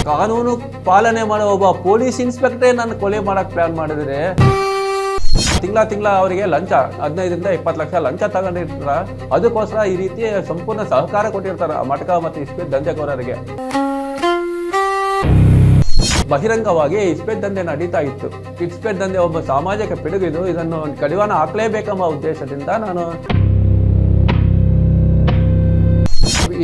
ಕಾನೂನು ಪಾಲನೆ ಮಾಡೋ ಒಬ್ಬ ಪೊಲೀಸ್ ಇನ್ಸ್ಪೆಕ್ಟ್ರೇ ನಾನು ಕೊಲೆ ಮಾಡಕ್ಕೆ ಪ್ಲಾನ್ ಮಾಡಿದ್ರೆ ತಿಂಗಳ ಅವರಿಗೆ ಲಂಚ 15ರಿಂದ 20 ಲಕ್ಷ ಲಂಚ ತಗೊಂಡಿರ್ತಾರ. ಅದಕ್ಕೋಸ್ಕರ ಈ ರೀತಿ ಸಂಪೂರ್ಣ ಸಹಕಾರ ಕೊಟ್ಟಿರ್ತಾರೆ ಮಟಕ ಮತ್ತು ಇಸ್ಪೇಟ್ ದಂಧೆಕೋರರಿಗೆ. ಬಹಿರಂಗವಾಗಿ ಇಸ್ಪೇಟ್ ದಂಧೆ ನಡೀತಾ ಇತ್ತು. ಇಸ್ಪೇಟ್ ದಂಧೆ ಒಬ್ಬ ಸಾಮಾಜಿಕ ಪಿಡುಗಿದು, ಇದನ್ನು ಕಡಿವಾಣ ಹಾಕಲೇಬೇಕೆಂಬ ಉದ್ದೇಶದಿಂದ ನಾನು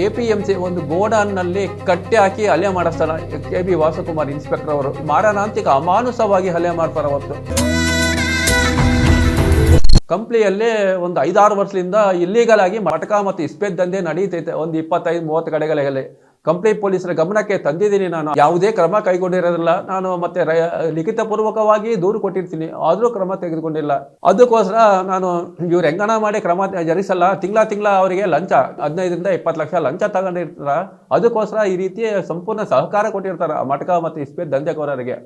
APMC ಒಂದು ಗೋಡಾನ್ನಲ್ಲಿ ಕಟ್ಟಿ ಹಾಕಿ ಹಲ್ಲೆ ಮಾಡಿಸ್ತಾರ. KB ವಾಸುಕುಮಾರ್ ಇನ್ಸ್ಪೆಕ್ಟರ್ ಅವರು ಮಾರಣಾಂತಿಕ ಅಮಾನುಷವಾಗಿ ಹಲ್ಲೆ ಮಾಡ್ತಾರೆ. ಅವತ್ತು ಕಂಪ್ನಿಯಲ್ಲಿ ಒಂದು 5-6 ವರ್ಷದಿಂದ ಇಲ್ಲೀಗಲ್ ಆಗಿ ಮಟಕ ಮತ್ತು ಇಸ್ಪೇಟ್ ದಂಧೆ ನಡೀತೈತೆ. ಒಂದು 25-30 ಕಡೆಗಳಲ್ಲಿ ಕಂಪ್ನಿ ಪೊಲೀಸರ ಗಮನಕ್ಕೆ ತಂದಿದ್ದೀನಿ. ನಾನು ಯಾವುದೇ ಕ್ರಮ ಕೈಗೊಂಡಿರೋದಿಲ್ಲ. ನಾನು ಮತ್ತೆ ಲಿಖಿತ ಪೂರ್ವಕವಾಗಿ ದೂರು ಕೊಟ್ಟಿರ್ತೀನಿ, ಆದರೂ ಕ್ರಮ ತೆಗೆದುಕೊಂಡಿಲ್ಲ. ಅದಕ್ಕೋಸ್ಕರ ನಾನು ಇವ್ರು ಹೆಂಗನ ಮಾಡಿ ಕ್ರಮ ಜರುಗಿಸಲ್ಲ. ತಿಂಗಳ ಅವರಿಗೆ ಲಂಚ 15ರಿಂದ 20 ಲಕ್ಷ ಲಂಚ ತಗೊಂಡಿರ್ತಾರ. ಅದಕ್ಕೋಸ್ಕರ ಈ ರೀತಿ ಸಂಪೂರ್ಣ ಸಹಕಾರ ಕೊಟ್ಟಿರ್ತಾರೆ ಮಟಕ ಮತ್ತು ಇಸ್ಪೇಟ್ ದಂಧೆಕೋರರಿಗೆ.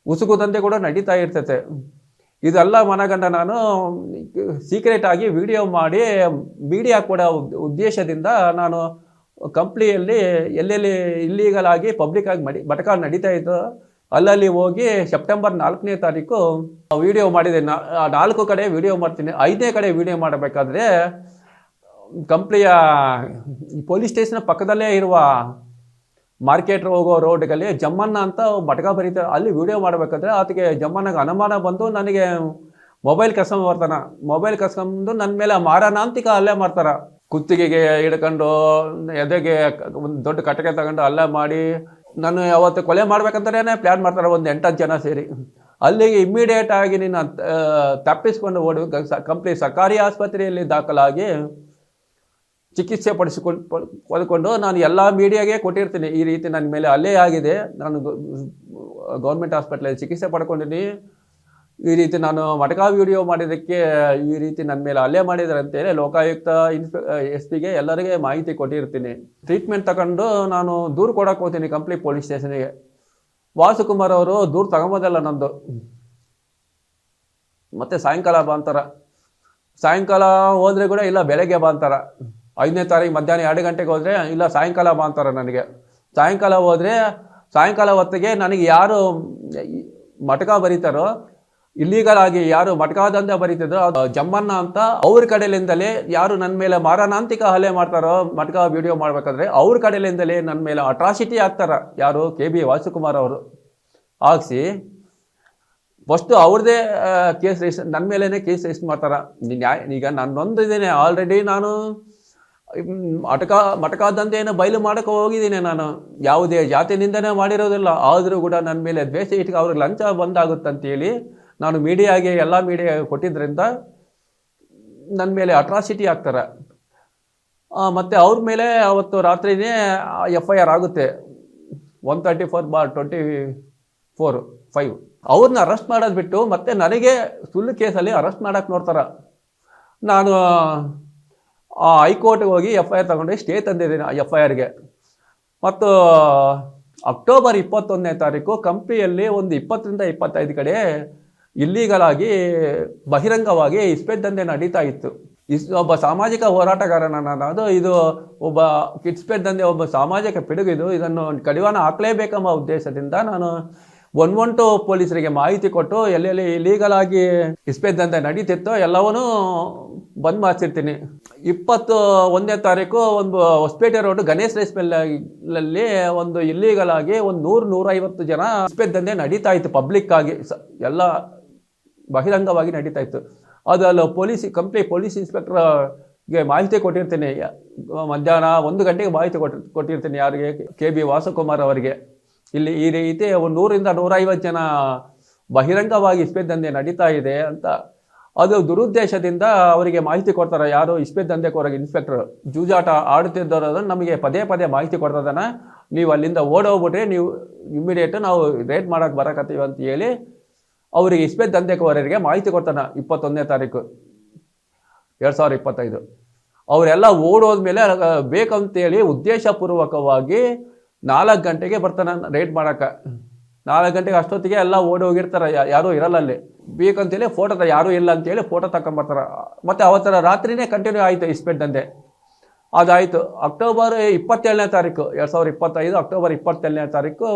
ಉಸುಕು ದಂಧೆ ಕೂಡ ನಡೀತಾ ಇರ್ತೈತೆ. ಇದೆಲ್ಲ ಮನಗಂಡ ನಾನು ಸೀಕ್ರೆಟ್ ಆಗಿ ವಿಡಿಯೋ ಮಾಡಿ ಮೀಡಿಯಾ ಕೂಡ ಉದ್ದೇಶದಿಂದ ನಾನು ಕಂಪ್ನಿಯಲ್ಲಿ ಎಲ್ಲೆಲ್ಲಿ ಇಲ್ಲೀಗಲ್ ಆಗಿ ಪಬ್ಲಿಕ್ ಆಗಿ ಮಟಕ ನಡೀತಾ ಇತ್ತು ಅಲ್ಲಲ್ಲಿ ಹೋಗಿ ಸೆಪ್ಟೆಂಬರ್ 4ನೇ ತಾರೀಕು ವಿಡಿಯೋ ಮಾಡಿದೆ. 4 ಕಡೆ ವಿಡಿಯೋ ಮಾಡ್ತೀನಿ. 5ನೇ ಕಡೆ ವಿಡಿಯೋ ಮಾಡಬೇಕಾದ್ರೆ ಕಂಪ್ನಿಯ ಪೊಲೀಸ್ ಸ್ಟೇಷನ್ ಪಕ್ಕದಲ್ಲೇ ಇರುವ ಮಾರ್ಕೆಟ್ ಹೋಗೋ ರೋಡ್ಗಳಲ್ಲಿ ಜಮ್ಮಣ್ಣ ಅಂತ ಮಟಕ ಬರೀತಾರೆ. ಅಲ್ಲಿ ವಿಡಿಯೋ ಮಾಡಬೇಕಾದ್ರೆ ಆತಗೆ ಜಮ್ಮಣ್ಣಗೆ ಅನುಮಾನ ಬಂದು ನನಗೆ ಮೊಬೈಲ್ ಕಸ್ಕೊಂಬರ್ತಾನೆ. ಮೊಬೈಲ್ ಕಸ್ಕೊಂಡು ನನ್ನ ಮೇಲೆ ಮಾರಣಾಂತಿಕ ಹಲ್ಲೆ ಮಾಡ್ತಾರೆ. ಕುತ್ತಿಗೆಗೆ ಹಿಡ್ಕೊಂಡು ಎದೆಗೆ ಒಂದು ದೊಡ್ಡ ಕಟಕೆ ತಗೊಂಡು ಹಲ್ಲೆ ಮಾಡಿ ನಾನು ಯಾವತ್ತು ಕೊಲೆ ಮಾಡ್ಬೇಕಂತಾನೇ ಪ್ಲ್ಯಾನ್ ಮಾಡ್ತಾರೆ. ಒಂದು 8-10 ಜನ ಸೇರಿ ಅಲ್ಲಿಗೆ ಇಮ್ಮಿಡಿಯೇಟ್ ಆಗಿ ನೀನು ತಪ್ಪಿಸ್ಕೊಂಡು ಕಂಪ್ನಿ ಸರ್ಕಾರಿ ಆಸ್ಪತ್ರೆಯಲ್ಲಿ ದಾಖಲಾಗಿ ಚಿಕಿತ್ಸೆ ಪಡೆದುಕೊಂಡು ನಾನು ಎಲ್ಲ ಮೀಡಿಯಾಗೆ ಕೊಟ್ಟಿರ್ತೀನಿ. ಈ ರೀತಿ ನನ್ನ ಮೇಲೆ ಹಲ್ಲೆ ಆಗಿದೆ, ನಾನು ಗೌರ್ಮೆಂಟ್ ಹಾಸ್ಪಿಟ್ಲಲ್ಲಿ ಚಿಕಿತ್ಸೆ ಪಡ್ಕೊಂಡಿದ್ದೀನಿ, ಈ ರೀತಿ ನಾನು ಮಟಕ ವಿಡಿಯೋ ಮಾಡಿದ್ದಕ್ಕೆ ಈ ರೀತಿ ನನ್ನ ಮೇಲೆ ಹಲ್ಲೆ ಮಾಡಿದ್ದಾರೆ ಅಂತೇಳಿ ಲೋಕಾಯುಕ್ತ SP ಎಲ್ಲರಿಗೆ ಮಾಹಿತಿ ಕೊಟ್ಟಿರ್ತೀನಿ. ಟ್ರೀಟ್ಮೆಂಟ್ ತಗೊಂಡು ನಾನು ದೂರು ಕೊಡೋಕೆ ಹೋಗ್ತೀನಿ ಕಂಪ್ಲಿ ಪೊಲೀಸ್ ಸ್ಟೇಷನಿಗೆ. ವಾಸುಕುಮಾರ್ ಅವರು ದೂರು ತಗೊಂಬೋದಲ್ಲ ನಂದು. ಮತ್ತು ಸಾಯಂಕಾಲ ಬಾ ಅಂತಾರ. ಸಾಯಂಕಾಲ ಹೋದರೆ ಕೂಡ ಇಲ್ಲ ಬೆಳಗ್ಗೆ ಬಾ ಅಂತಾರ. 5ನೇ ತಾರೀಕು ಮಧ್ಯಾಹ್ನ 2 ಗಂಟೆಗೆ ಹೋದರೆ ಇಲ್ಲ ಸಾಯಂಕಾಲ ಬಾ ಅಂತಾರೆ ನನಗೆ. ಸಾಯಂಕಾಲ ಹೋದರೆ ಸಾಯಂಕಾಲ ಹೊತ್ತಿಗೆ ನನಗೆ ಯಾರು ಮಟಕ ಬರೀತಾರೋ, ಇಲ್ಲೀಗಲ್ ಆಗಿ ಯಾರು ಮಟಕದಂದ ಬರೀತಿದ್ರು ಜಮ್ಮಣ್ಣ ಅಂತ ಅವ್ರ ಕಡೆಯಿಂದಲೇ ಯಾರು ನನ್ನ ಮೇಲೆ ಮಾರಣಾಂತಿಕ ಹಲ್ಲೆ ಮಾಡ್ತಾರೋ ಮಟಕ ವಿಡಿಯೋ ಮಾಡಬೇಕಾದ್ರೆ ಅವ್ರ ಕಡೆಯಿಂದಲೇ ನನ್ನ ಮೇಲೆ ಅಟ್ರಾಸಿಟಿ ಆಗ್ತಾರ. ಯಾರು KB ವಾಸುಕುಮಾರ್ ಅವರು ಹಾಕ್ಸಿ ಫಸ್ಟು ಅವ್ರದ್ದೇ ಕೇಸ್ ರಿಜಿಸ್ಟರ್ ನನ್ನ ಮೇಲೇ ಕೇಸ್ ರಿಜಿಸ್ಟರ್ ಮಾಡ್ತಾರೆ. ಈಗ ನಾನು ನೊಂದಿದ್ದೇನೆ ಆಲ್ರೆಡಿ. ನಾನು ಮಟಕ ದಂಧೆಯನ್ನು ಬಯಲು ಮಾಡೋಕೆ ಹೋಗಿದ್ದೀನಿ. ನಾನು ಯಾವುದೇ ಜಾತಿನಿಂದನೇ ಮಾಡಿರೋದಿಲ್ಲ, ಆದರೂ ಕೂಡ ನನ್ನ ಮೇಲೆ ದ್ವೇಷ ಇಟ್ಕೊಂಡು ಅವ್ರಿಗೆ ಲಂಚ ಬಂದಾಗುತ್ತಂತೇಳಿ ನಾನು ಮೀಡಿಯಾಗೆ ಎಲ್ಲ ಮೀಡಿಯಾ ಕೊಟ್ಟಿದ್ದರಿಂದ ನನ್ನ ಮೇಲೆ ಅಟ್ರಾಸಿಟಿ ಆಗ್ತಾರೆ. ಮತ್ತು ಅವ್ರ ಮೇಲೆ ಅವತ್ತು ರಾತ್ರಿನೇ FIR ಆಗುತ್ತೆ 134/24/5. ಅವ್ರನ್ನ ಅರೆಸ್ಟ್ ಮಾಡೋದು ಬಿಟ್ಟು ಮತ್ತೆ ನನಗೆ ಸುಳ್ಳು ಕೇಸಲ್ಲಿ ಅರೆಸ್ಟ್ ಮಾಡೋಕ್ಕೆ ನೋಡ್ತಾರೆ. ನಾನು ಹೈಕೋರ್ಟ್ಗೆ ಹೋಗಿ FIR ತಗೊಂಡು ಸ್ಟೇ ತಂದಿದ್ದೀನಿ FIRಗೆ. ಮತ್ತು ಅಕ್ಟೋಬರ್ 21ನೇ ತಾರೀಕು ಕಂಪ್ನಿಯಲ್ಲಿ ಒಂದು 20ರಿಂದ 25 ಕಡೆ ಇಲ್ಲೀಗಲ್ ಆಗಿ ಬಹಿರಂಗವಾಗಿ ಇಸ್ಪೇಟ್ ದಂಧೆ ನಡೀತಾ ಇತ್ತು. ಒಬ್ಬ ಸಾಮಾಜಿಕ ಹೋರಾಟಗಾರನ ನಾನು. ಇದು ಒಬ್ಬ ಇಸ್ಪೇಟ್ ದಂಧೆ ಒಬ್ಬ ಸಾಮಾಜಿಕ ಪಿಡುಗಿದು, ಇದನ್ನು ಕಡಿವಾಣ ಹಾಕಲೇಬೇಕೆಂಬ ಉದ್ದೇಶದಿಂದ ನಾನು 112 ಪೊಲೀಸರಿಗೆ ಮಾಹಿತಿ ಕೊಟ್ಟು ಎಲ್ಲೆಲ್ಲಿ ಇಲ್ಲೀಗಲ್ ಆಗಿ ಇಸ್ಪೇಟ್ ದಂಧೆ ನಡೀತಿತ್ತೋ ಎಲ್ಲವನ್ನೂ ಬಂದ್ ಮಾಡಿಸಿರ್ತೀನಿ. 21ನೇ ತಾರೀಕು ಒಂದು ಹೊಸಪೇಟೆ ರೋಡ್ ಗಣೇಶ್ ರೈಸ್ ಮಿಲ್ಲಲ್ಲಿ ಒಂದು ಇಲ್ಲೀಗಲ್ ಆಗಿ ಒಂದು 100-150 ಜನ ಇಸ್ಪೇಟ್ ದಂಧೆ ನಡೀತಾ ಇತ್ತು. ಪಬ್ಲಿಕ್ ಆಗಿ ಎಲ್ಲ ಬಹಿರಂಗವಾಗಿ ನಡೀತಾ ಇತ್ತು. ಅದು ಕಂಪ್ನಿ ಪೊಲೀಸ್ ಇನ್ಸ್ಪೆಕ್ಟರ್ಗೆ ಮಾಹಿತಿ ಕೊಟ್ಟಿರ್ತೀನಿ. ಮಧ್ಯಾಹ್ನ 1 ಗಂಟೆಗೆ ಮಾಹಿತಿ ಕೊಟ್ಟಿರ್ತೀನಿ. ಯಾರಿಗೆ? KB ವಾಸುಕುಮಾರ್ ಅವರಿಗೆ. ಇಲ್ಲಿ ಈ ರೀತಿ 100-150 ಜನ ಬಹಿರಂಗವಾಗಿ ಇಸ್ಪೇಟ್ ದಂಧೆ ನಡೀತಾ ಇದೆ ಅಂತ ಅದು ದುರುದ್ದೇಶದಿಂದ ಅವರಿಗೆ ಮಾಹಿತಿ ಕೊಡ್ತಾರೆ. ಯಾರು ಇಸ್ಪೇಟ್ ದಂಧೆಕೋರಗೆ ಇನ್ಸ್ಪೆಕ್ಟರ್ ಜೂಜಾಟ ಆಡುತ್ತಿದ್ದವರು ನಮಗೆ ಪದೇ ಮಾಹಿತಿ ಕೊಡ್ತದಾನೆ. ನೀವು ಅಲ್ಲಿಂದ ಓಡೋಗ್ಬಿಟ್ರೆ ನೀವು ಇಮ್ಮಿಡಿಯೇಟ್ ನಾವು ರೇಡ್ ಮಾಡೋಕ್ಕೆ ಬರಕತ್ತೀವಿ ಅಂತ ಹೇಳಿ ಅವರಿಗೆ ಇಸ್ಪೇಟ್ ದಂಧೆಕೋರರಿಗೆ ಮಾಹಿತಿ ಕೊಡ್ತಾನೆ 21ನೇ ತಾರೀಕು 2025. ಅವರೆಲ್ಲ ಓಡೋದ್ಮೇಲೆ ಬೇಕಂತೇಳಿ ಉದ್ದೇಶಪೂರ್ವಕವಾಗಿ 4 ಗಂಟೆಗೆ ಬರ್ತಾನೆ ರೇಡ್ ಮಾಡೋಕ್ಕೆ. 4 ಗಂಟೆಗೆ ಅಷ್ಟೊತ್ತಿಗೆ ಎಲ್ಲ ಓಡಿ ಹೋಗಿರ್ತಾರೆ, ಯಾರೂ ಇರಲ್ಲ ಅಲ್ಲಿ. ಬೇಕಂತೇಳಿ ಫೋಟೋ ಯಾರೂ ಇಲ್ಲ ಅಂತೇಳಿ ಫೋಟೋ ತಗೊಂಬರ್ತಾರೆ. ಮತ್ತು ಅವತ್ತರ ರಾತ್ರಿನೇ ಕಂಟಿನ್ಯೂ ಆಯಿತು ಇಸ್ಪೇಟ್ ದಂಧೆ. ಅದಾಯಿತು. ಅಕ್ಟೋಬರ್ 27ನೇ ತಾರೀಕು 2025 ಅಕ್ಟೋಬರ್ 27ನೇ ತಾರೀಕು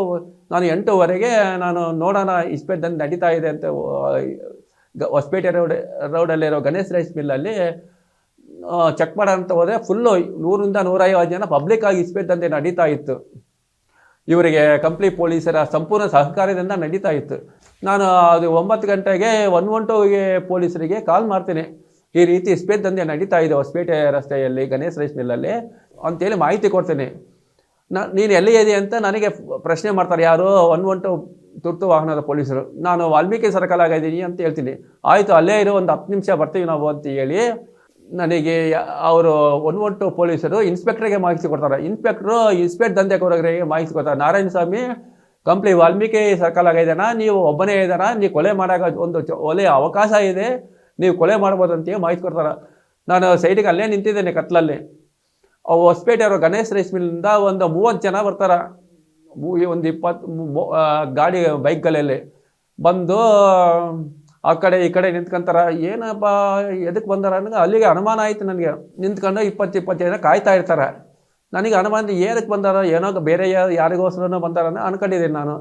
ನಾನು 8 ನಾನು ನೋಡೋಣ ಇಸ್ಪೇಟ್ದಲ್ಲಿ ನಡೀತಾ ಇದೆ ಅಂತ ಹೊಸಪೇಟೆ ರೋಡಲ್ಲಿರೋ ಗಣೇಶ್ ರೈಸ್ ಮಿಲ್ಲಲ್ಲಿ ಚೆಕ್ ಮಾಡೋಂತ ಹೋದರೆ ಫುಲ್ಲು 100-150 ಜನ ಪಬ್ಲಿಕ್ ಆಗಿ ಇಸ್ಪೇಟ್ ದಂಧೆ ನಡೀತಾ ಇತ್ತು. ಇವರಿಗೆ ಕಂಪ್ಲಿ ಪೊಲೀಸರ ಸಂಪೂರ್ಣ ಸಹಕಾರದಿಂದ ನಡೀತಾ ಇತ್ತು. ನಾನು ಅದು 9 ಗಂಟೆಗೆ 112ಗೆ ಪೊಲೀಸರಿಗೆ ಕಾಲ್ ಮಾಡ್ತೀನಿ, ಈ ರೀತಿ ಇಸ್ಪೇಟ್ ದಂಧೆ ನಡೀತಾ ಇದೆ ಹೊಸಪೇಟೆ ರಸ್ತೆಯಲ್ಲಿ ಗಣೇಶ್ ರೈಸ್ ಮಿಲ್ಲಲ್ಲಿ ಅಂತೇಳಿ ಮಾಹಿತಿ ಕೊಡ್ತೀನಿ. ನೀನು ಎಲ್ಲಿ ಇದೆ ಅಂತ ನನಗೆ ಪ್ರಶ್ನೆ ಮಾಡ್ತಾರೆ, ಯಾರು 112 ತುರ್ತು ವಾಹನದ ಪೊಲೀಸರು. ನಾನು ವಾಲ್ಮೀಕಿ ಸರ್ಕಲ್ ಆಗಿದ್ದೀನಿ ಅಂತ ಹೇಳ್ತೀನಿ. ಆಯಿತು, ಅಲ್ಲೇ ಇರೋ ಒಂದು 10 ನಿಮಿಷ ಬರ್ತೀವಿ ನಾವು ಅಂತ ಹೇಳಿ ನನಗೆ ಅವರು 112 ಪೊಲೀಸರು ಇನ್ಸ್ಪೆಕ್ಟ್ರಿಗೆ ಮಾಹಿತಿ ಕೊಡ್ತಾರೆ. ಇನ್ಸ್ಪೆಕ್ಟ್ರು ಇಸ್ಪೇಟ್ ದಂಧೆಕೋರರಿಗೆ ಮಾಹಿತಿ ಕೊಡ್ತಾರೆ, ನಾರಾಯಣ ಸ್ವಾಮಿ ಕಂಪ್ಲಿ ವಾಲ್ಮೀಕಿ ಸರ್ಕಲ್ ಆಗಿದ್ದಾನ, ನೀವು ಒಬ್ಬನೇ ಇದ್ದಾನ, ನೀವು ಕೊಲೆ ಮಾಡೋಕೆ ಒಂದು ಒಳ್ಳೆಯ ಅವಕಾಶ ಇದೆ, ನೀವು ಕೊಲೆ ಮಾಡ್ಬೋದು ಅಂತೇಳಿ ಮಾಹಿತಿ ಕೊಡ್ತಾರೆ. ನಾನು ಸೈಡಿಗೆ ಅಲ್ಲೇ ನಿಂತಿದ್ದೇನೆ ಕತ್ಲಲ್ಲಿ. ಹೊಸಪೇಟೆ ಅವರು ಗಣೇಶ್ ರೈಸ್ ಮಿಲ್ಲಿಂದ ಒಂದು 30 ಜನ ಬರ್ತಾರೆ, ಒಂದು 20 ಗಾಡಿ ಬೈಕ್ಗಳಲ್ಲಿ ಬಂದು ಆ ಕಡೆ ಈ ಕಡೆ ನಿಂತ್ಕೊಂತಾರ. ಏನಪ್ಪ ಎದಕ್ಕೆ ಬಂದಾರ ಅನ್ನೋ ಅಲ್ಲಿಗೆ ಅನುಮಾನ ಆಯಿತು ನನಗೆ. ನಿಂತ್ಕೊಂಡು 20 ಜನ ಕಾಯ್ತಾ ಇರ್ತಾರೆ. ನನಗೆ ಅನುಮಾನ ಏನಕ್ಕೆ ಬಂದಾರ, ಏನೋ ಬೇರೆ ಯಾರಿಗೋಸ್ಕರನೋ ಬಂದಾರ ಅನ್ಕೊಂಡಿದ್ದೀನಿ ನಾನು.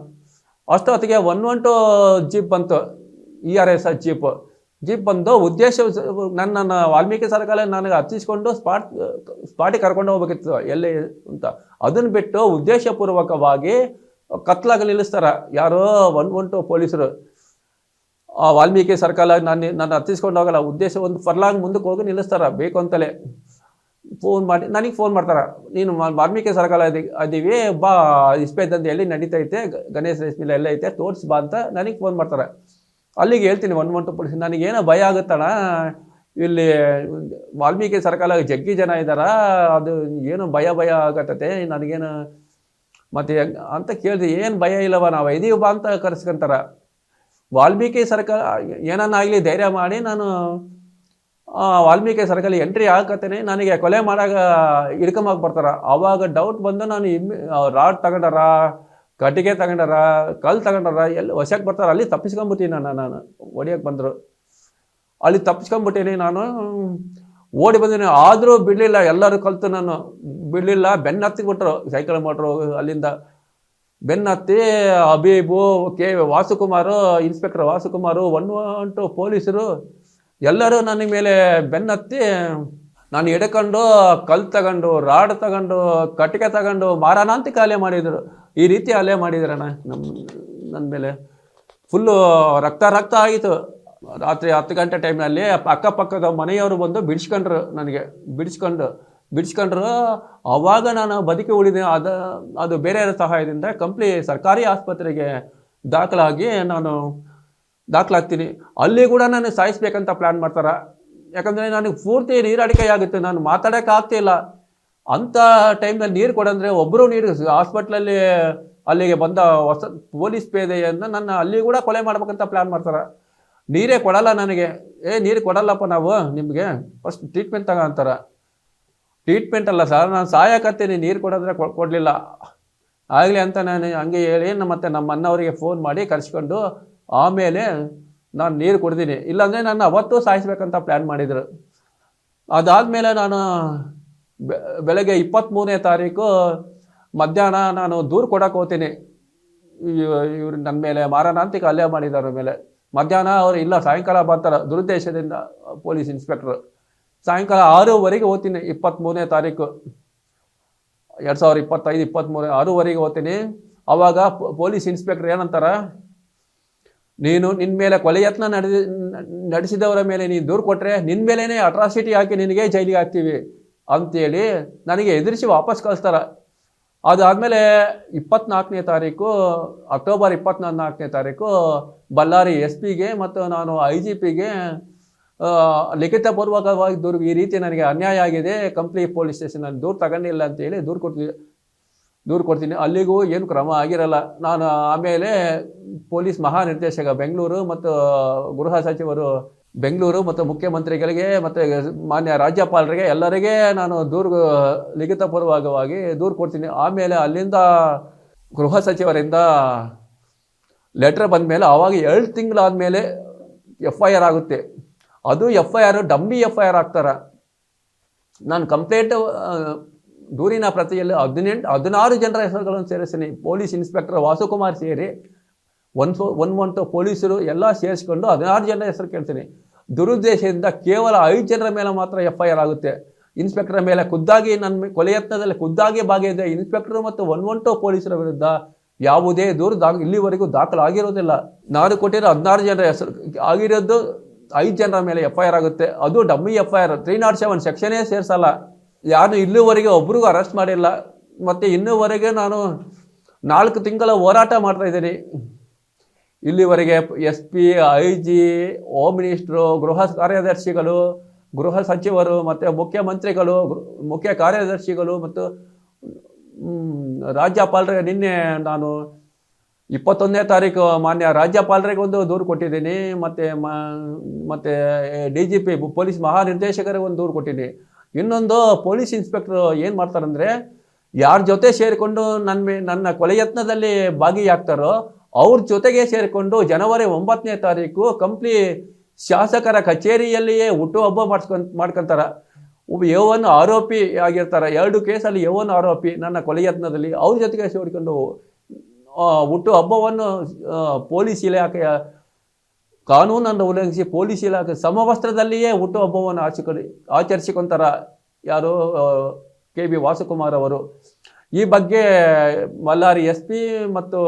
ಅಷ್ಟೊತ್ತಿಗೆ 112 ಜೀಪ್ ಬಂತು, ERS ಜೀಪ್ ಬಂದು ಉದ್ದೇಶ ನನ್ನ ವಾಲ್ಮೀಕಿ ಸರ್ಕಲಲ್ಲಿ ನನಗೆ ಹತ್ತಿಸ್ಕೊಂಡು ಸ್ಪಾಟಿಗೆ ಕರ್ಕೊಂಡು ಹೋಗ್ಬೇಕಿತ್ತು ಎಲ್ಲಿ ಅಂತ. ಅದನ್ನು ಬಿಟ್ಟು ಉದ್ದೇಶಪೂರ್ವಕವಾಗಿ ಕತ್ಲಾಗ ನಿಲ್ಲಿಸ್ತಾರೆ ಯಾರೋ 112 ಪೊಲೀಸರು. ವಾಲ್ಮೀಕಿ ಸರ್ಕಲಾಗಿ ನನ್ನ ಹತ್ತಿಸ್ಕೊಂಡು ಹೋಗಲ್ಲ, ಉದ್ದೇಶ ಒಂದು ಫರ್ಲಾಂಗ್ ಮುಂದಕ್ಕೆ ಹೋಗಿ ನಿಲ್ಲಿಸ್ತಾರೆ ಬೇಕು ಅಂತಲೇ. ನನಗೆ ಫೋನ್ ಮಾಡ್ತಾರೆ, ನೀನು ವಾಲ್ಮೀಕಿ ಸರ್ಕಲ್ ಅದೀವಿ ಬಾ, ಇಸ್ಪೇಟ್ ದಂಧೆ ಎಲ್ಲಿ ನಡೀತೈತೆ, ಗಣೇಶ್ ರೈಸ್ ಮಿಲ್ ಎಲ್ಲ ಐತೆ ತೋರಿಸಿ ಬಾ ಅಂತ ನನಗೆ ಫೋನ್ ಮಾಡ್ತಾರೆ. ಅಲ್ಲಿಗೆ ಹೇಳ್ತೀನಿ 112 ಪೊಲೀಸ್, ನನಗೇನೋ ಭಯ ಆಗುತ್ತಣ್ಣ, ಇಲ್ಲಿ ವಾಲ್ಮೀಕಿ ಸರ್ಕಲಾಗಿ ಜಗ್ಗಿ ಜನ ಇದ್ದಾರ, ಅದು ಏನು ಭಯ ಆಗತ್ತತೆ ನನಗೇನು ಮತ್ತೆ ಅಂತ ಕೇಳಿದೆ. ಏನು ಭಯ ಇಲ್ಲವ, ನಾವು ಇದೀವಿ ಬಾ ಅಂತ ಕರೆಸ್ಕೊಂತಾರ. ವಾಲ್ಮೀಕಿ ಸರ್ಕಲ್ ಏನನ್ನಾಗಲಿ ಧೈರ್ಯ ಮಾಡಿ ನಾನು ವಾಲ್ಮೀಕಿ ಸರ್ಕಲ್ ಎಂಟ್ರಿ ಹಾಕತ್ತೇನೆ, ನನಗೆ ಕೊಲೆ ಮಾಡಾಗ ಹಿಡ್ಕೊಂಬಾಗ ಬರ್ತಾರ. ಆವಾಗ ಡೌಟ್ ಬಂದು ನಾನು ರಾಡ್ ತಗೊಂಡಾರ, ಕಟ್ಟಿಗೆ ತಗೊಂಡಾರ, ಕಲ್ಲು ತಗೊಂಡಾರ, ಎಲ್ಲಿ ವಶಕ್ಕೆ ಬರ್ತಾರೆ, ಅಲ್ಲಿ ತಪ್ಪಿಸ್ಕೊಂಬಿಟ್ಟೀನಿ ನಾನು ಹೊಡಿಯೋಕ್ಕೆ ಬಂದರು. ಅಲ್ಲಿ ತಪ್ಪಿಸ್ಕೊಂಬಿಟ್ಟೀನಿ, ನಾನು ಓಡಿ ಬಂದೀನಿ. ಆದರೂ ಬಿಡಲಿಲ್ಲ, ಎಲ್ಲರೂ ಕಲ್ತು ನಾನು ಬಿಡಲಿಲ್ಲ. ಬೆನ್ನು ಹತ್ತಿಬಿಟ್ರು ಸೈಕಲ್ ಮೋಟ್ರು, ಅಲ್ಲಿಂದ ಬೆನ್ನು ಹತ್ತಿ ಹಬೀಬು, ವಾಸುಕುಮಾರು, ಇನ್ಸ್ಪೆಕ್ಟರ್ ವಾಸುಕುಮಾರು, 112 ಪೊಲೀಸರು ಎಲ್ಲರೂ ನನಗೆ ಮೇಲೆ ಬೆನ್ನು ಹತ್ತಿ ನಾನು ಹಿಡ್ಕೊಂಡು ಕಲ್ಲು ತಗೊಂಡು, ರಾಡ್ ತಗೊಂಡು, ಕಟ್ಟಿಗೆ ತಗೊಂಡು ಮಾರಾನ ಅಂತ ಹಲ್ಲೆ ಮಾಡಿದರು. ಈ ರೀತಿ ಹಲ್ಲೆ ಮಾಡಿದ್ರಣ್ಣ ನನ್ನ ಮೇಲೆ. ಫುಲ್ಲು ರಕ್ತ ಆಗಿತ್ತು. ರಾತ್ರಿ 10 ಗಂಟೆ ಟೈಮ್ನಲ್ಲಿ ಅಕ್ಕಪಕ್ಕದ ಮನೆಯವರು ಬಂದು ಬಿಡಿಸ್ಕೊಂಡ್ರು, ನನಗೆ ಬಿಡಿಸ್ಕೊಂಡ್ರು. ಆವಾಗ ನಾನು ಬದುಕಿ ಉಳಿದೆ. ಅದು ಬೇರೆಯವರ ಸಹಾಯದಿಂದ ಕಂಪ್ಲಿ ಸರ್ಕಾರಿ ಆಸ್ಪತ್ರೆಗೆ ದಾಖಲಾಗ್ತೀನಿ. ಅಲ್ಲಿ ಕೂಡ ನಾನು ಸಾಯಿಸ್ಬೇಕಂತ ಪ್ಲ್ಯಾನ್ ಮಾಡ್ತಾರೆ. ಯಾಕಂದರೆ ನನಗೆ ಪೂರ್ತಿ ನೀರಡಿಕೆ ಆಗುತ್ತೆ, ನಾನು ಮಾತಾಡೋಕ್ಕಾಗ್ತಿಲ್ಲ. ಅಂಥ ಟೈಮ್ನಲ್ಲಿ ನೀರು ಕೊಡಂದರೆ ಒಬ್ಬರು ನೀರು ಹಾಸ್ಪಿಟ್ಲಲ್ಲಿ ಅಲ್ಲಿಗೆ ಬಂದ ಹೊಸ ಪೊಲೀಸ್ ಪೇದೆಯನ್ನು ನನ್ನ ಅಲ್ಲಿ ಕೂಡ ಕೊಲೆ ಮಾಡ್ಬೇಕಂತ ಪ್ಲ್ಯಾನ್ ಮಾಡ್ತಾರೆ. ನೀರೇ ಕೊಡಲ್ಲ ನನಗೆ. ನೀರು ಕೊಡಲ್ಲಪ್ಪ ನಾವು, ನಿಮಗೆ ಫಸ್ಟ್ ಟ್ರೀಟ್ಮೆಂಟ್ ಅಂತಾರೆ. ಟ್ರೀಟ್ಮೆಂಟ್ ಅಲ್ಲ ಸರ್, ನಾನು ಸಾಯಕತ್ತೀನಿ, ನೀರು ಕೊಡೋದ್ರೆ ಕೊಡಲಿಲ್ಲ ಆಗಲಿ ಅಂತ ನಾನು ಹಂಗೆ ಹೇಳಿ ಮತ್ತೆ ನಮ್ಮ ಅಣ್ಣವರಿಗೆ ಫೋನ್ ಮಾಡಿ ಕರೆಸ್ಕೊಂಡು ಆಮೇಲೆ ನಾನು ನೀರು ಕೊಡ್ತೀನಿ, ಇಲ್ಲಾಂದರೆ ನಾನು ಅವತ್ತು ಸಾಯಿಸ್ಬೇಕಂತ ಪ್ಲ್ಯಾನ್ ಮಾಡಿದರು. ಅದಾದಮೇಲೆ ನಾನು ಬೆಳಗ್ಗೆ 23ನೇ ತಾರೀಕು ಮಧ್ಯಾಹ್ನ ನಾನು ದೂರು ಕೊಡೋಕೆ ಹೋಗ್ತೀನಿ. ಇವರು ನನ್ನ ಮೇಲೆ ಮಾರಣಾಂತಿಕ ಹಲ್ಲೆ ಮಾಡಿದವ್ರ ಮೇಲೆ. ಮಧ್ಯಾಹ್ನ ಅವರು ಇಲ್ಲ, ಸಾಯಂಕಾಲ ಬರ್ತಾರೆ ದುರುದ್ದೇಶದಿಂದ ಪೊಲೀಸ್ ಇನ್ಸ್ಪೆಕ್ಟ್ರು. ಸಾಯಂಕಾಲ 6:00 ಹೋಗ್ತೀನಿ 23ನೇ ತಾರೀಕು 2025 23 6:00 ಹೋಗ್ತೀನಿ. ಆವಾಗ ಪೊಲೀಸ್ ಇನ್ಸ್ಪೆಕ್ಟರ್ ಏನಂತಾರೆ, ನೀನು ನಿನ್ನ ಮೇಲೆ ಕೊಲೆ ಯತ್ನ ನಡೆಸಿದವರ ಮೇಲೆ ನೀನು ದೂರು ಕೊಟ್ಟರೆ ನಿನ್ನ ಮೇಲೇ ಅಟ್ರಾಸಿಟಿ ಹಾಕಿ ನಿನಗೆ ಜೈಲಿಗೆ ಹಾಕ್ತೀವಿ ಅಂತೇಳಿ ನನಗೆ ಎದುರಿಸಿ ವಾಪಸ್ ಕಳಿಸ್ತಾರೆ. ಅದಾದಮೇಲೆ 24ನೇ ತಾರೀಕು ಅಕ್ಟೋಬರ್ 24ನೇ ತಾರೀಕು ಬಳ್ಳಾರಿ SP ಗೆ ಮತ್ತು ನಾನು IGPಗೆ ಲಿಖಿತಪೂರ್ವಕವಾಗಿ ದೂರು, ಈ ರೀತಿ ನನಗೆ ಅನ್ಯಾಯ ಆಗಿದೆ, ಕಂಪ್ಲಿ ಪೊಲೀಸ್ ಸ್ಟೇಷನಲ್ಲಿ ದೂರು ತಗೊಂಡಿಲ್ಲ ಅಂತೇಳಿ ದೂರು ಕೊಡ್ತೀನಿ. ಅಲ್ಲಿಗೂ ಏನು ಕ್ರಮ ಆಗಿರಲ್ಲ. ನಾನು ಆಮೇಲೆ ಪೊಲೀಸ್ ಮಹಾನಿರ್ದೇಶಕ ಬೆಂಗಳೂರು ಮತ್ತು ಗೃಹ ಸಚಿವರು ಬೆಂಗಳೂರು ಮತ್ತು ಮುಖ್ಯಮಂತ್ರಿಗಳಿಗೆ ಮತ್ತು ಮಾನ್ಯ ರಾಜ್ಯಪಾಲರಿಗೆ ಎಲ್ಲರಿಗೆ ನಾನು ಲಿಖಿತಪೂರ್ವಕವಾಗಿ ದೂರು ಕೊಡ್ತೀನಿ. ಆಮೇಲೆ ಅಲ್ಲಿಂದ ಗೃಹ ಸಚಿವರಿಂದ ಲೆಟ್ರ್ ಬಂದ ಮೇಲೆ ಆವಾಗ 2 ತಿಂಗಳಾದಮೇಲೆ FIR ಆಗುತ್ತೆ. ಅದು FIR ಡಮ್ಮಿ FIR ಆಗ್ತಾರೆ. ನಾನು ಕಂಪ್ಲೇಂಟ್ ದೂರಿನ ಪ್ರತಿಯಲ್ಲಿ 16 ಜನರ ಹೆಸರುಗಳನ್ನು ಸೇರಿಸ್ತೀನಿ. ಪೊಲೀಸ್ ಇನ್ಸ್ಪೆಕ್ಟರ್ ವಾಸುಕುಮಾರ್ ಸೇರಿ ಒಂದು ಪೊಲೀಸರು ಎಲ್ಲ ಸೇರಿಸ್ಕೊಂಡು 16 ಜನರ ಹೆಸರು ಕೇಳ್ತೀನಿ. ದುರುದ್ದೇಶದಿಂದ ಕೇವಲ 5 ಜನರ ಮೇಲೆ ಮಾತ್ರ FIR ಆಗುತ್ತೆ. ಇನ್ಸ್ಪೆಕ್ಟರ್ ಮೇಲೆ ಖುದ್ದಾಗಿ ನನ್ನ ಕೊಲೆ ಯತ್ನದಲ್ಲಿ ಖುದ್ದಾಗಿ ಭಾಗಿಯಾದ ಇನ್ಸ್ಪೆಕ್ಟರ್ ಮತ್ತು 112 ಪೊಲೀಸರ ವಿರುದ್ಧ ಯಾವುದೇ ದೂರು ಇಲ್ಲಿವರೆಗೂ ದಾಖಲಾಗಿರೋದಿಲ್ಲ. ನಾನು ಕೊಟ್ಟಿರೋ 16 ಜನರ ಹೆಸರು ಆಗಿರೋದು 5 ಜನರ ಮೇಲೆ FIR ಆಗುತ್ತೆ. ಅದು ಡಮ್ಮಿ FIR 307 ಸೆಕ್ಷನೇ ಸೇರಿಸಲ್ಲ. ಯಾರು ಇಲ್ಲಿವರೆಗೆ ಒಬ್ರಿಗೂ ಅರೆಸ್ಟ್ ಮಾಡಿಲ್ಲ. ಮತ್ತು ಇನ್ನೂವರೆಗೆ ನಾನು 4 ತಿಂಗಳ ಹೋರಾಟ ಮಾಡ್ತಾಯಿದ್ದೀನಿ. ಇಲ್ಲಿವರೆಗೆ SP, IG, ಹೋಮ್ ಮಿನಿಸ್ಟ್ರು, ಗೃಹ ಕಾರ್ಯದರ್ಶಿಗಳು, ಗೃಹ ಸಚಿವರು ಮತ್ತು ಮುಖ್ಯಮಂತ್ರಿಗಳು, ಮುಖ್ಯ ಕಾರ್ಯದರ್ಶಿಗಳು ಮತ್ತು ರಾಜ್ಯಪಾಲರಿಗೆ ನಿನ್ನೆ ನಾನು 21ನೇ ತಾರೀಕು ಮಾನ್ಯ ರಾಜ್ಯಪಾಲರಿಗೆ ಒಂದು ದೂರು ಕೊಟ್ಟಿದ್ದೀನಿ. ಮತ್ತು DGP ಪೊಲೀಸ್ ಮಹಾನಿರ್ದೇಶಕರಿಗೆ ಒಂದು ದೂರು ಕೊಟ್ಟಿದ್ದೀನಿ. ಇನ್ನೊಂದು ಪೊಲೀಸ್ ಇನ್ಸ್ಪೆಕ್ಟ್ರು ಏನು ಮಾಡ್ತಾರಂದರೆ, ಯಾರ ಜೊತೆ ಸೇರಿಕೊಂಡು ನನ್ನ ಕೊಲೆ ಯತ್ನದಲ್ಲಿ ಭಾಗಿಯಾಗ್ತಾರೋ ಅವ್ರ ಜೊತೆಗೆ ಸೇರಿಕೊಂಡು ಜನವರಿ 9ನೇ ತಾರೀಕು ಕಂಪ್ಲಿ ಶಾಸಕರ ಕಚೇರಿಯಲ್ಲಿಯೇ ಹುಟ್ಟುಹಬ್ಬ ಮಾಡ್ಕೊತಾರ. ಒಬ್ಬ ಯೌವನ ಆರೋಪಿ ಆಗಿರ್ತಾರೆ. 2 ಕೇಸಲ್ಲಿ ಯೌವನ ಆರೋಪಿ ನನ್ನ ಕೊಲೆ ಯತ್ನದಲ್ಲಿ ಅವ್ರ ಜೊತೆಗೆ ಸೇರಿಕೊಂಡು ಹುಟ್ಟುಹಬ್ಬವನ್ನು ಪೊಲೀಸ್ ಇಲಾಖೆಯ ಕಾನೂನನ್ನು ಉಲ್ಲಂಘಿಸಿ ಪೊಲೀಸ್ ಇಲಾಖೆ ಸಮವಸ್ತ್ರದಲ್ಲಿಯೇ ಹುಟ್ಟುಹಬ್ಬವನ್ನು ಆಚರಿಸಿಕೊಂತಾರ. ಯಾರು KB ವಾಸುಕುಮಾರ್ ಅವರು. ಈ ಬಗ್ಗೆ ಬಳ್ಳಾರಿ SP ಮತ್ತು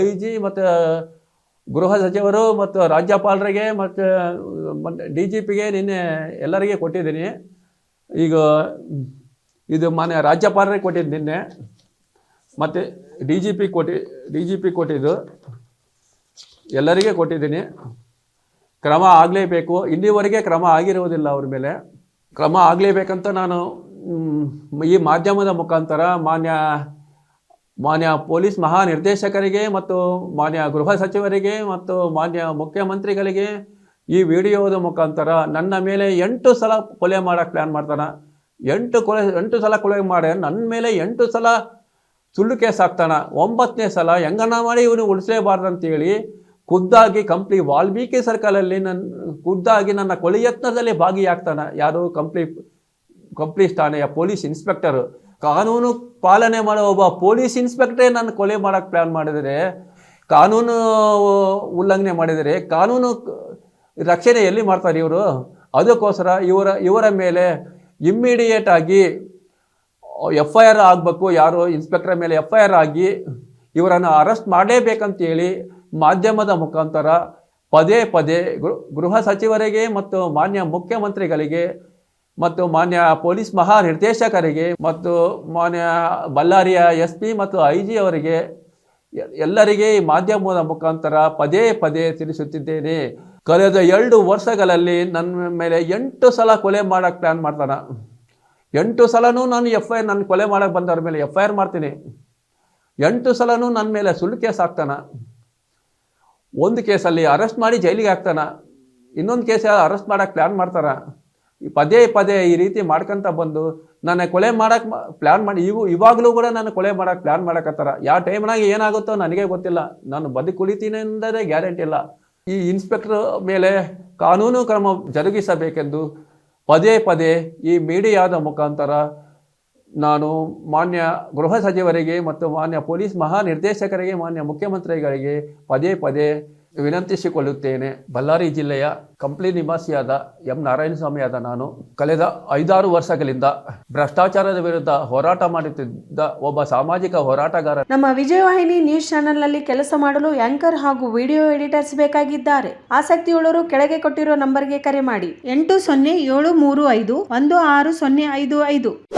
IG ಮತ್ತು ಗೃಹ ಸಚಿವರು ಮತ್ತು ರಾಜ್ಯಪಾಲರಿಗೆ ಮತ್ತು DGPಗೆ ನಿನ್ನೆ ಎಲ್ಲರಿಗೆ ಕೊಟ್ಟಿದ್ದೀನಿ. ಈಗ ಇದು ಮಾನ್ಯ ರಾಜ್ಯಪಾಲರಿಗೆ ಕೊಟ್ಟಿದ್ದು ನಿನ್ನೆ, ಮತ್ತು DGP ಕೊಟ್ಟಿದ್ದು ಎಲ್ಲರಿಗೆ ಕೊಟ್ಟಿದ್ದೀನಿ. ಕ್ರಮ ಆಗಲೇಬೇಕು. ಇಲ್ಲಿವರೆಗೆ ಕ್ರಮ ಆಗಿರುವುದಿಲ್ಲ. ಅವ್ರ ಮೇಲೆ ಕ್ರಮ ಆಗಲೇಬೇಕಂತ ನಾನು ಈ ಮಾಧ್ಯಮದ ಮುಖಾಂತರ ಮಾನ್ಯ ಪೊಲೀಸ್ ಮಹಾನಿರ್ದೇಶಕರಿಗೆ ಮತ್ತು ಮಾನ್ಯ ಗೃಹ ಸಚಿವರಿಗೆ ಮತ್ತು ಮಾನ್ಯ ಮುಖ್ಯಮಂತ್ರಿಗಳಿಗೆ ಈ ವಿಡಿಯೋದ ಮುಖಾಂತರ ನನ್ನ ಮೇಲೆ 8 ಸಲ ಕೊಲೆ ಮಾಡೋಕ್ಕೆ ಪ್ಲ್ಯಾನ್ ಮಾಡ್ತಾನೆ. 8 ಸಲ ಕೊಲೆ ಮಾಡಿ ನನ್ನ ಮೇಲೆ 8 ಸಲ ಸುಳ್ಳು ಕೇಸ್ ಹಾಕ್ತಾನೆ. 9ನೇ ಸಲ ಹೆಂಗನ ಮಾಡಿ ಇವನು ಉಳಿಸಲೇಬಾರ್ದಂತೇಳಿ ಖುದ್ದಾಗಿ ವಾಲ್ಮೀಕಿ ಸರ್ಕಲಲ್ಲಿ ಖುದ್ದಾಗಿ ನನ್ನ ಕೊಲೆ ಯತ್ನದಲ್ಲಿ ಭಾಗಿಯಾಗ್ತಾನೆ. ಯಾರು ಕಂಪ್ಲಿ ಠಾಣೆಯ ಪೊಲೀಸ್ ಇನ್ಸ್ಪೆಕ್ಟರು. ಕಾನೂನು ಪಾಲನೆ ಮಾಡೋ ಒಬ್ಬ ಪೊಲೀಸ್ ಇನ್ಸ್ಪೆಕ್ಟ್ರೇ ನನ್ನ ಕೊಲೆ ಮಾಡೋಕ್ಕೆ ಪ್ಲ್ಯಾನ್ ಮಾಡಿದರೆ, ಕಾನೂನು ಉಲ್ಲಂಘನೆ ಮಾಡಿದರೆ ಕಾನೂನು ರಕ್ಷಣೆ ಎಲ್ಲಿ ಮಾಡ್ತಾರೆ ಇವರು? ಅದಕ್ಕೋಸ್ಕರ ಇವರ ಮೇಲೆ ಇಮ್ಮಿಡಿಯೇಟ್ ಆಗಿ FIR ಆಗಬೇಕು. ಯಾರು ಇನ್ಸ್ಪೆಕ್ಟರ್ ಮೇಲೆ FIR ಆಗಿ ಇವರನ್ನು ಅರೆಸ್ಟ್ ಮಾಡಲೇಬೇಕಂತೇಳಿ ಮಾಧ್ಯಮದ ಮುಖಾಂತರ ಪದೇ ಗೃಹ ಸಚಿವರಿಗೆ ಮತ್ತು ಮಾನ್ಯ ಮುಖ್ಯಮಂತ್ರಿಗಳಿಗೆ ಮತ್ತು ಮಾನ್ಯ ಪೊಲೀಸ್ ಮಹಾನಿರ್ದೇಶಕರಿಗೆ ಮತ್ತು ಮಾನ್ಯ ಬಳ್ಳಾರಿಯ SP ಮತ್ತು IG ಅವರಿಗೆ ಎಲ್ಲರಿಗೆ ಈ ಮಾಧ್ಯಮದ ಮುಖಾಂತರ ಪದೇ ತಿಳಿಸುತ್ತಿದ್ದೇನೆ. ಕಳೆದ 2 ವರ್ಷಗಳಲ್ಲಿ ನನ್ನ ಮೇಲೆ 8 ಸಲ ಕೊಲೆ ಮಾಡೋಕ್ಕೆ ಪ್ಲ್ಯಾನ್ ಮಾಡ್ತಾನೆ. 8 ಸಲನೂ ನಾನು ನನ್ನ ಕೊಲೆ ಮಾಡೋಕ್ಕೆ ಬಂದವ್ರ ಮೇಲೆ FIR ಮಾಡ್ತೀನಿ. 8 ಸಲನೂ ನನ್ನ ಮೇಲೆ ಸುಳ್ಳು ಕೇಸ್ ಹಾಕ್ತಾನೆ. ಒಂದು ಕೇಸಲ್ಲಿ ಅರೆಸ್ಟ್ ಮಾಡಿ ಜೈಲಿಗೆ ಹಾಕ್ತಾನೆ. ಇನ್ನೊಂದು ಕೇಸಲ್ಲಿ ಅರೆಸ್ಟ್ ಮಾಡೋಕ್ಕೆ ಪ್ಲ್ಯಾನ್ ಮಾಡ್ತಾರೆ. ಪದೇ ಈ ರೀತಿ ಮಾಡ್ಕೊತ ಬಂದು ನನ್ನ ಕೊಲೆ ಮಾಡೋಕ್ಕೆ ಪ್ಲ್ಯಾನ್ ಮಾಡಿ ಇವಾಗಲೂ ಕೂಡ ನಾನು ಕೊಲೆ ಮಾಡೋಕ್ಕೆ ಪ್ಲ್ಯಾನ್ ಮಾಡಕತ್ತಾರ. ಯಾವ ಟೈಮ್ನಾಗ ಏನಾಗುತ್ತೋ ನನಗೆ ಗೊತ್ತಿಲ್ಲ. ನಾನು ಬದುಕುಳಿತೀನಿ ಅಂದರೆ ಗ್ಯಾರಂಟಿ ಇಲ್ಲ. ಈ ಇನ್ಸ್ಪೆಕ್ಟರ್ ಮೇಲೆ ಕಾನೂನು ಕ್ರಮ ಜರುಗಿಸಬೇಕೆಂದು ಪದೇ ಈ ಮೀಡಿಯಾದ ಮುಖಾಂತರ ನಾನು ಮಾನ್ಯ ಗೃಹ ಸಚಿವರಿಗೆ ಮತ್ತು ಮಾನ್ಯ ಪೊಲೀಸ್ ಮಹಾನಿರ್ದೇಶಕರಿಗೆ, ಮಾನ್ಯ ಮುಖ್ಯಮಂತ್ರಿಗಳಿಗೆ ಪದೇ ವಿನಂತಿಸಿಕೊಳ್ಳುತ್ತೇನೆ. ಬಳ್ಳಾರಿ ಜಿಲ್ಲೆಯ ಕಂಪ್ಲಿ ನಿವಾಸಿಯಾದ M. ನಾರಾಯಣಸ್ವಾಮಿಯಾದ ನಾನು ಕಳೆದ 5-6 ವರ್ಷಗಳಿಂದ ಭ್ರಷ್ಟಾಚಾರದ ವಿರುದ್ಧ ಹೋರಾಟ ಮಾಡುತ್ತಿದ್ದ ಒಬ್ಬ ಸಾಮಾಜಿಕ ಹೋರಾಟಗಾರ. ನಮ್ಮ ವಿಜಯವಾಹಿನಿ ನ್ಯೂಸ್ ಚಾನೆಲ್ನಲ್ಲಿ ಕೆಲಸ ಮಾಡಲು ಆಂಕರ್ ಹಾಗೂ ವಿಡಿಯೋ ಎಡಿಟರ್ಸ್ ಬೇಕಾಗಿದ್ದಾರೆ. ಆಸಕ್ತಿಯುಳ್ಳವರು ಕೆಳಗೆ ಕೊಟ್ಟಿರುವ ನಂಬರ್ಗೆ ಕರೆ ಮಾಡಿ. 8073516055.